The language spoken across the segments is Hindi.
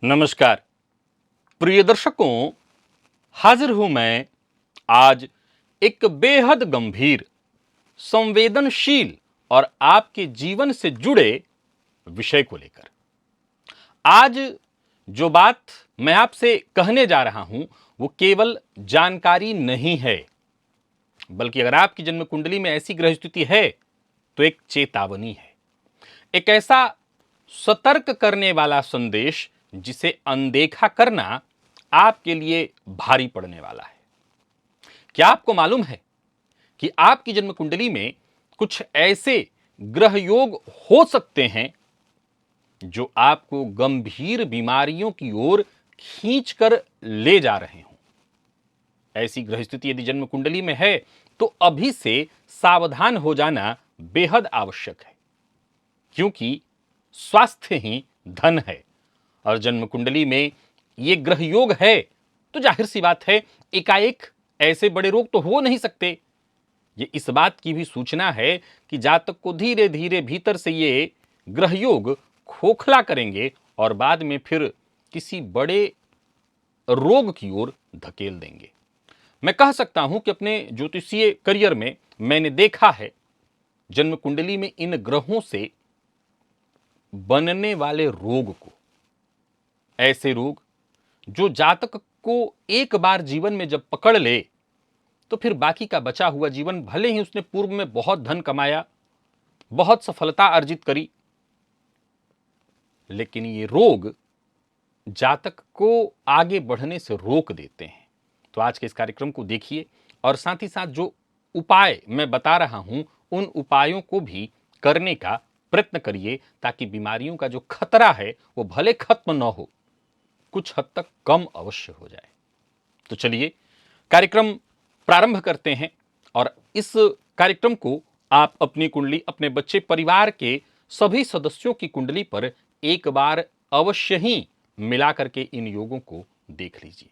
नमस्कार प्रिय दर्शकों, हाजिर हूं मैं आज एक बेहद गंभीर, संवेदनशील और आपके जीवन से जुड़े विषय को लेकर। आज जो बात मैं आपसे कहने जा रहा हूं वो केवल जानकारी नहीं है, बल्कि अगर आपकी जन्म कुंडली में ऐसी ग्रह स्थिति है तो एक चेतावनी है, एक ऐसा सतर्क करने वाला संदेश जिसे अनदेखा करना आपके लिए भारी पड़ने वाला है। क्या आपको मालूम है कि आपकी जन्म कुंडली में कुछ ऐसे ग्रह योग हो सकते हैं जो आपको गंभीर बीमारियों की ओर खींचकर ले जा रहे हों? ऐसी ग्रह स्थिति यदि जन्म कुंडली में है तो अभी से सावधान हो जाना बेहद आवश्यक है, क्योंकि स्वास्थ्य ही धन है और जन्म कुंडली में ये ग्रह योग है तो जाहिर सी बात है एकाएक ऐसे बड़े रोग तो हो नहीं सकते। ये इस बात की भी सूचना है कि जातक को धीरे धीरे भीतर से ये ग्रह योग खोखला करेंगे और बाद में फिर किसी बड़े रोग की ओर धकेल देंगे। मैं कह सकता हूं कि अपने ज्योतिषीय करियर में मैंने देखा है जन्म कुंडली में इन ग्रहों से बनने वाले रोग को, ऐसे रोग जो जातक को एक बार जीवन में जब पकड़ ले तो फिर बाकी का बचा हुआ जीवन, भले ही उसने पूर्व में बहुत धन कमाया, बहुत सफलता अर्जित करी, लेकिन ये रोग जातक को आगे बढ़ने से रोक देते हैं। तो आज के इस कार्यक्रम को देखिए और साथ ही साथ जो उपाय मैं बता रहा हूं उन उपायों को भी करने का प्रयत्न करिए, ताकि बीमारियों का जो खतरा है वो भले खत्म न हो, कुछ हद तक कम अवश्य हो जाए। तो चलिए कार्यक्रम प्रारंभ करते हैं और इस कार्यक्रम को आप अपनी कुंडली, अपने बच्चे, परिवार के सभी सदस्यों की कुंडली पर एक बार अवश्य ही मिला करके इन योगों को देख लीजिए।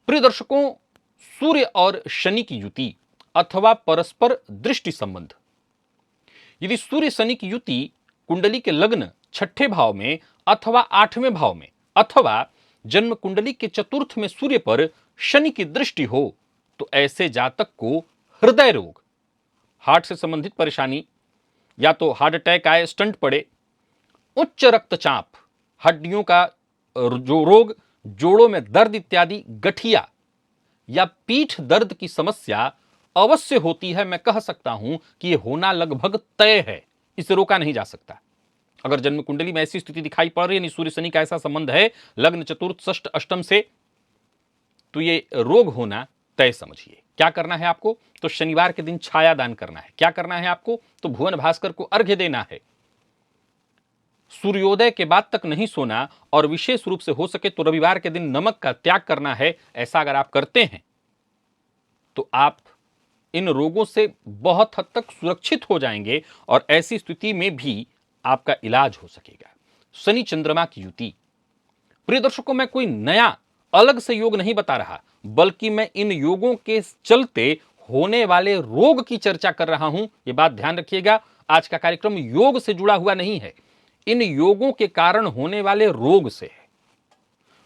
प्रिय दर्शकों, सूर्य और शनि की युति अथवा परस्पर दृष्टि संबंध। यदि सूर्य शनि की युति कुंडली के लग्न छठे भाव में अथवा आठवें भाव में अथवा जन्म कुंडली के चतुर्थ में सूर्य पर शनि की दृष्टि हो तो ऐसे जातक को हृदय रोग, हार्ट से संबंधित परेशानी, या तो हार्ट अटैक आए, स्टंट पड़े, उच्च रक्तचाप, हड्डियों का जो रोग, जोड़ों में दर्द इत्यादि, गठिया या पीठ दर्द की समस्या अवश्य होती है। मैं कह सकता हूं कि यह होना लगभग तय है, इसे रोका नहीं जा सकता। अगर जन्म कुंडली में ऐसी स्थिति दिखाई पड़ रही है, सूर्य शनि का ऐसा संबंध है लग्न चतुर्थ षष्ठ अष्टम से, तो ये रोग होना तय समझिए। क्या करना है आपको? तो शनिवार के दिन छाया दान करना है। क्या करना है आपको? तो भुवन भास्कर को अर्घ्य देना है। सूर्योदय के बाद तक नहीं सोना और विशेष रूप से हो सके तो रविवार के दिन नमक का त्याग करना है। ऐसा अगर आप करते हैं तो आप इन रोगों से बहुत हद तक सुरक्षित हो जाएंगे और ऐसी स्थिति में भी आपका इलाज हो सकेगा। शनि चंद्रमा की युति। प्रिय दर्शकों, मैं कोई नया अलग से योग नहीं बता रहा, बल्कि मैं इन योगों के चलते होने वाले रोग की चर्चा कर रहा हूं। यह बात ध्यान रखिएगा, आज का कार्यक्रम योग से जुड़ा हुआ नहीं है, इन योगों के कारण होने वाले रोग से है।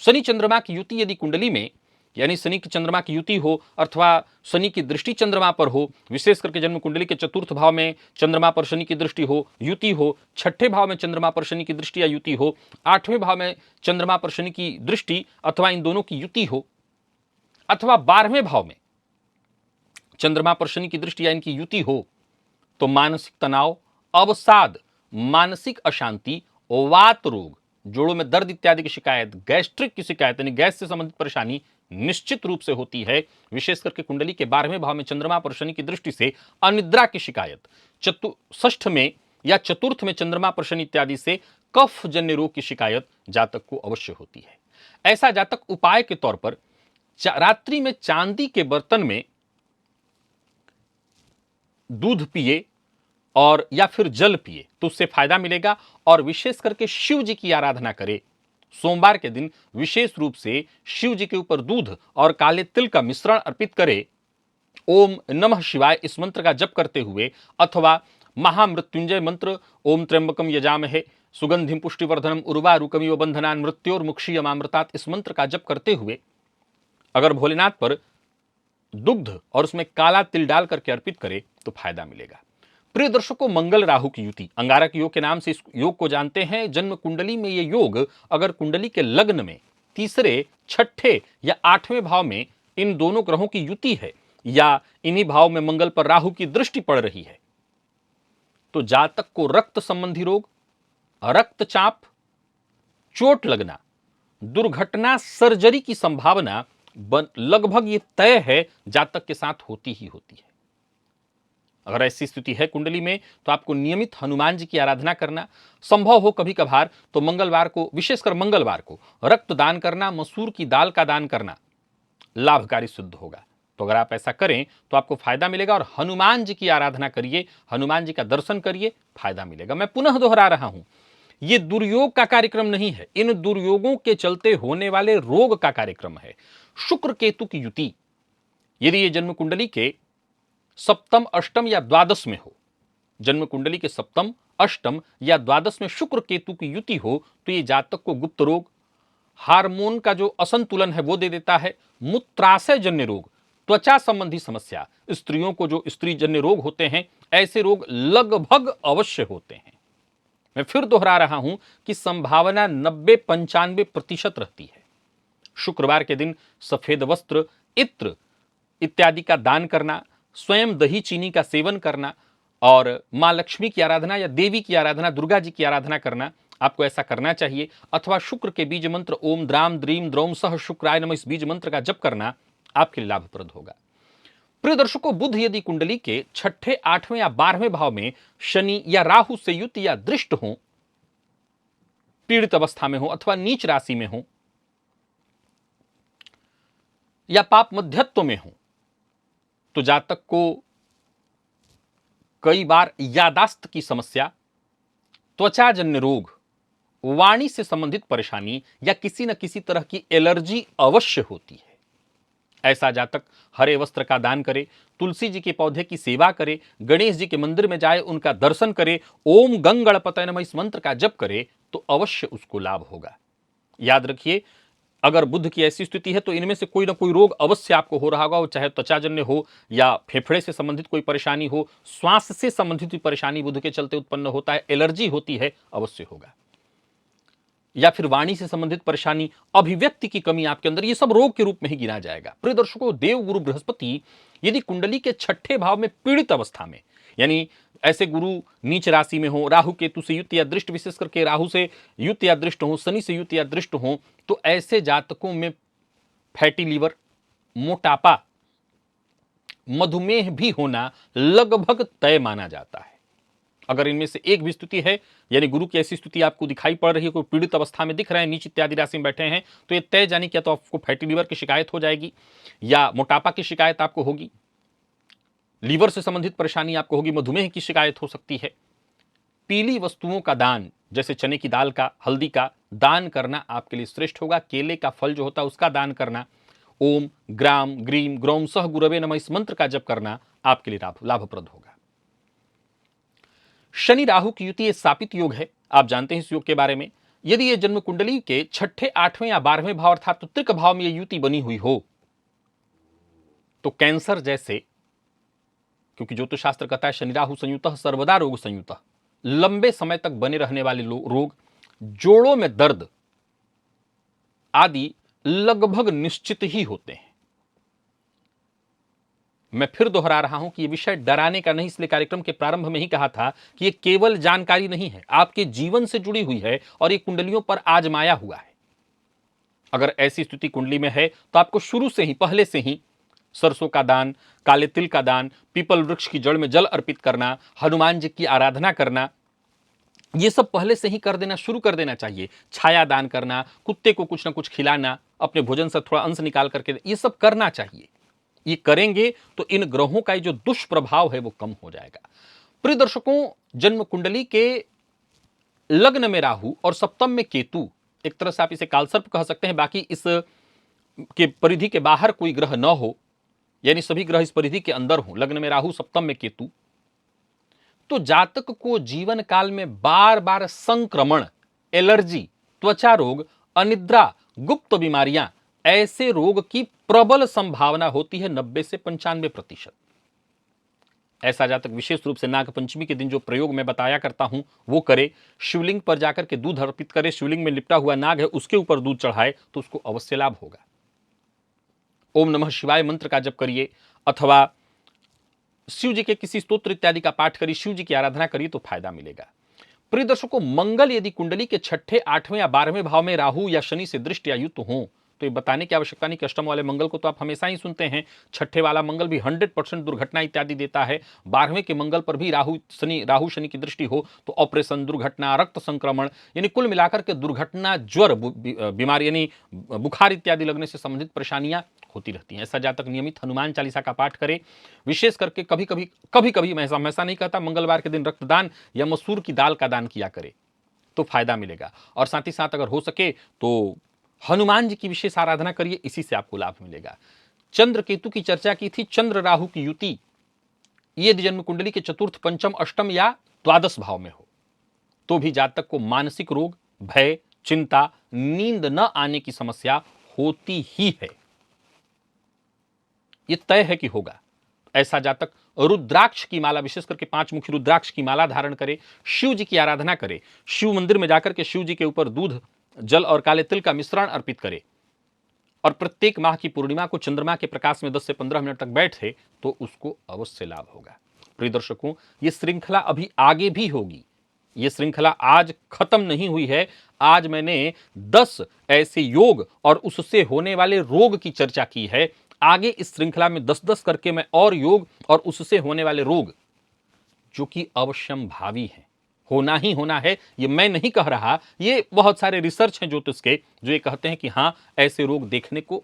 शनि चंद्रमा की युति यदि कुंडली में, यानी शनि की चंद्रमा की युति हो अथवा शनि की दृष्टि चंद्रमा पर हो, विशेष करके जन्म कुंडली के चतुर्थ भाव में चंद्रमा पर शनि की दृष्टि हो, युति हो, छठे भाव में चंद्रमा पर शनि की दृष्टि या युति हो, आठवें भाव में चंद्रमा पर शनि की दृष्टि अथवा इन दोनों की युति हो, अथवा 12वें भाव में चंद्रमा पर शनि की दृष्टि या इनकी युति हो, तो मानसिक तनाव, अवसाद, मानसिक अशांति, वात रोग, जोड़ों में दर्द इत्यादि की शिकायत, गैस्ट्रिक की शिकायत यानी गैस से संबंधित परेशानी निश्चित रूप से होती है। विशेष करके कुंडली के 12वें भाव में चंद्रमा पर शनि की दृष्टि से अनिद्रा की शिकायत, षष्ठ में या चतुर्थ में चंद्रमा पर शनि इत्यादि से कफ जन्य रोग की शिकायत जातक को अवश्य होती है। ऐसा जातक उपाय के तौर पर रात्रि में चांदी के बर्तन में दूध पिए और या फिर जल पिए तो उससे फायदा मिलेगा। और विशेष करके शिव जी की आराधना करें। सोमवार के दिन विशेष रूप से शिव जी के ऊपर दूध और काले तिल का मिश्रण अर्पित करें। ओम नमः शिवाय इस मंत्र का जप करते हुए अथवा महामृत्युंजय मंत्र ओम त्र्यंबकम यजामहे सुगंधिम पुष्टिवर्धनम उर्वारुकमिव बंधनान मृत्योर्मुक्षीयमामृतात् इस मंत्र का जप करते हुए अगर भोलेनाथ पर दुग्ध और उसमें काला तिल डाल करके अर्पित करे तो फायदा मिलेगा। प्रिय दर्शकों, मंगल राहु की युति अंगारक योग के नाम से इस योग को जानते हैं। जन्म कुंडली में ये योग अगर कुंडली के लग्न में तीसरे, छठे या आठवें भाव में इन दोनों ग्रहों की युति है या इन्हीं भाव में मंगल पर राहु की दृष्टि पड़ रही है तो जातक को रक्त संबंधी रोग, रक्तचाप, चोट लगना, दुर्घटना, सर्जरी की संभावना लगभग ये तय है जातक के साथ होती ही होती है। अगर ऐसी स्थिति है कुंडली में तो आपको नियमित हनुमान जी की आराधना करना, संभव हो कभी कभार तो मंगलवार को, विशेषकर मंगलवार को रक्त दान करना, मसूर की दाल का दान करना लाभकारी सिद्ध होगा। तो अगर आप ऐसा करें तो आपको फायदा मिलेगा। और हनुमान जी की आराधना करिए, हनुमान जी का दर्शन करिए, फायदा मिलेगा। मैं पुनः दोहरा रहा हूं, यह दुर्योग का कार्यक्रम नहीं है, इन दुर्योगों के चलते होने वाले रोग का कार्यक्रम है। शुक्र केतु की युति यदि ये जन्म कुंडली के सप्तम, अष्टम या द्वादश में हो, जन्म कुंडली के सप्तम, अष्टम या द्वादश में शुक्र केतु की युति हो तो ये जातक को गुप्त रोग, हार्मोन का जो असंतुलन है वो दे देता है, मूत्राशय जन्य रोग, त्वचा संबंधी समस्या, स्त्रियों को जो स्त्री जन्य रोग होते हैं ऐसे रोग लगभग अवश्य होते हैं। मैं फिर दोहरा रहा हूं कि संभावना 90-95% रहती है। शुक्रवार के दिन सफेद वस्त्र, इत्र इत्यादि का दान करना, स्वयं दही चीनी का सेवन करना और मां लक्ष्मी की आराधना या देवी की आराधना, दुर्गा जी की आराधना करना, आपको ऐसा करना चाहिए। अथवा शुक्र के बीज मंत्र ओम द्राम द्रीम द्रौम सह शुक्राय नमः इस बीज मंत्र का जप करना आपके लिए लाभप्रद होगा। प्रिय दर्शकों, बुध यदि कुंडली के छठे, आठवें या 12वें भाव में शनि या राहु से युक्त या दृष्ट हो, पीड़ित अवस्था में हो अथवा नीच राशि में हो या पाप मध्यत्व में हो तो जातक को कई बार यादाश्त की समस्या, त्वचाजन्य रोग, वाणी से संबंधित परेशानी या किसी न किसी तरह की एलर्जी अवश्य होती है। ऐसा जातक हरे वस्त्र का दान करे, तुलसी जी के पौधे की सेवा करे, गणेश जी के मंदिर में जाए, उनका दर्शन करे, ओम गंगणपतये नमः इस मंत्र का जप करे तो अवश्य उसको लाभ होगा। याद रखिए, अगर बुध की ऐसी स्थिति है तो इनमें से कोई ना कोई रोग अवश्य आपको हो रहा होगा, वो चाहे त्वचाजन्य हो या फेफड़े से संबंधित कोई परेशानी हो, श्वास से संबंधित परेशानी बुध के चलते उत्पन्न होता है, एलर्जी होती है, अवश्य होगा। या फिर वाणी से संबंधित परेशानी, अभिव्यक्ति की कमी आपके अंदर, ये सब रोग के रूप में ही गिना जाएगा। प्रिय दर्शकों, देव गुरु बृहस्पति यदि कुंडली के छठे भाव में पीड़ित अवस्था में, यानी ऐसे गुरु नीच राशि में हो, राहु केतु से युक्त या दृष्ट, विशेष करके राहु से युक्त या दृष्ट हो, शनि से युक्त या दृष्ट हो, तो ऐसे जातकों में फैटी लीवर, मोटापा, मधुमेह भी होना लगभग तय माना जाता है। अगर इनमें से एक भी स्थिति है, यानी गुरु की ऐसी स्थिति आपको दिखाई पड़ रही है, कोई पीड़ित अवस्था में दिख रहा है, नीच इत्यादि राशि में बैठे हैं, तो ये तय जानी क्या तो आपको फैटी लीवर की शिकायत हो जाएगी या मोटापा की शिकायत आपको होगी, लीवर से संबंधित परेशानी आपको होगी, मधुमेह की शिकायत हो सकती है। पीली वस्तुओं का दान, जैसे चने की दाल का, हल्दी का दान करना आपके लिए श्रेष्ठ होगा। केले का फल जो होता है उसका दान करना, ओम ग्राम ग्रीम ग्रौम सह गुरवे नमः इस मंत्र का जप करना आपके लिए लाभप्रद होगा। शनि राहु की युति ये सापित योग है, आप जानते हैं इस योग के बारे में। यदि ये जन्म कुंडली के छठे, आठवें या 12वें भाव अर्थात तो त्रिक भाव में ये युति बनी हुई हो तो कैंसर जैसे, क्योंकि ज्योतिष शास्त्र कहता है शनि राहु संयुतः सर्वदा रोग संयुतः, लंबे समय तक बने रहने वाले रोग, जोड़ों में दर्द आदि लगभग निश्चित ही होते हैं। मैं फिर दोहरा रहा हूं कि यह विषय डराने का नहीं, इसलिए कार्यक्रम के प्रारंभ में ही कहा था कि यह केवल जानकारी नहीं है, आपके जीवन से जुड़ी हुई है और ये कुंडलियों पर आजमाया हुआ है। अगर ऐसी स्थिति कुंडली में है तो आपको शुरू से ही, पहले से ही सरसों का दान, काले तिल का दान, पीपल वृक्ष की जड़ में जल अर्पित करना, हनुमान जी की आराधना करना, ये सब पहले से ही कर देना, शुरू कर देना चाहिए। छाया दान करना, कुत्ते को कुछ ना कुछ खिलाना, अपने भोजन से थोड़ा अंश निकाल करके, ये सब करना चाहिए। ये करेंगे तो इन ग्रहों का जो दुष्प्रभाव है वो कम हो जाएगा। प्रिय दर्शकों, जन्म कुंडली के लग्न में राहु और सप्तम में केतु, एक तरह से आप इसे कालसर्प कह सकते हैं, बाकी इस के परिधि के बाहर कोई ग्रह न हो, यानी सभी ग्रह इस परिधि के अंदर हो, लग्न में राहु सप्तम में केतु, तो जातक को जीवन काल में बार बार संक्रमण, एलर्जी, त्वचा रोग, अनिद्रा, गुप्त बीमारियां, ऐसे रोग की प्रबल संभावना होती है 90 से 95%। ऐसा जातक विशेष रूप से नाग पंचमी के दिन जो प्रयोग मैं बताया करता हूं वो करे, शिवलिंग पर जाकर के दूध अर्पित करे, शिवलिंग में लिपटा हुआ नाग है उसके ऊपर दूध चढ़ाए तो उसको अवश्य लाभ होगा। ओम नमः शिवाय मंत्र का जप करिए अथवा शिव जी के किसी स्तोत्र इत्यादि का पाठ करिए, शिव जी की आराधना करिए तो फायदा मिलेगा। प्रिय दर्शकों, मंगल यदि कुंडली के छठे, आठवें या 12वें भाव में राहु या शनि से दृष्ट या युक्त हो तो ये बताने की आवश्यकता नहीं कि अष्टम वाले मंगल को तो आप हमेशा ही सुनते हैं, छठे वाला मंगल भी 100% दुर्घटना इत्यादि देता है। 12वें के मंगल पर भी राहु शनि की दृष्टि हो तो ऑपरेशन, दुर्घटना, रक्त संक्रमण, यानी कुल मिलाकर के दुर्घटना, ज्वर, बीमारी यानी बुखार इत्यादि लगने से संबंधित परेशानियां होती रहती हैं। ऐसा जातक नियमित हनुमान चालीसा का पाठ करे, विशेष करके कभी कभी मैं हमेशा नहीं कहता, मंगलवार के दिन रक्तदान या मसूर की दाल का दान किया करे तो फायदा मिलेगा। और साथ ही साथ अगर हो सके तो हनुमान जी की विशेष आराधना करिए, इसी से आपको लाभ मिलेगा। चंद्र केतु की चर्चा की थी, चंद्र राहु की युति ये जन्म कुंडली के चतुर्थ, पंचम, अष्टम या द्वादश भाव में हो तो भी जातक को मानसिक रोग, भय, चिंता, नींद न आने की समस्या होती ही है, ये तय है कि होगा। ऐसा जातक रुद्राक्ष की माला, विशेष करके 5 मुखी रुद्राक्ष की माला धारण करे, शिव जी की आराधना करे, शिव मंदिर में जाकर के शिव जी के ऊपर दूध, जल और काले तिल का मिश्रण अर्पित करे और प्रत्येक माह की पूर्णिमा को चंद्रमा के प्रकाश में 10 से 15 मिनट तक बैठे तो उसको अवश्य लाभ होगा। प्रिय दर्शकों, ये श्रृंखला अभी आगे भी होगी, ये श्रृंखला आज खत्म नहीं हुई है। आज मैंने 10 ऐसे योग और उससे होने वाले रोग की चर्चा की है। आगे इस श्रृंखला में 10-10 करके मैं और योग और उससे होने वाले रोग जो कि अवश्यम भावी हैं, होना ही होना है, ये मैं नहीं कह रहा, ये बहुत सारे रिसर्च हैं ज्योतिष के जो ये कहते हैं कि हां ऐसे रोग देखने को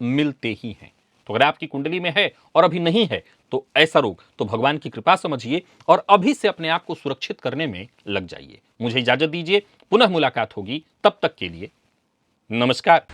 मिलते ही हैं। तो अगर आपकी कुंडली में है और अभी नहीं है तो ऐसा रोग तो भगवान की कृपा समझिए और अभी से अपने आप को सुरक्षित करने में लग जाइए। मुझे इजाजत दीजिए, पुनः मुलाकात होगी, तब तक के लिए नमस्कार।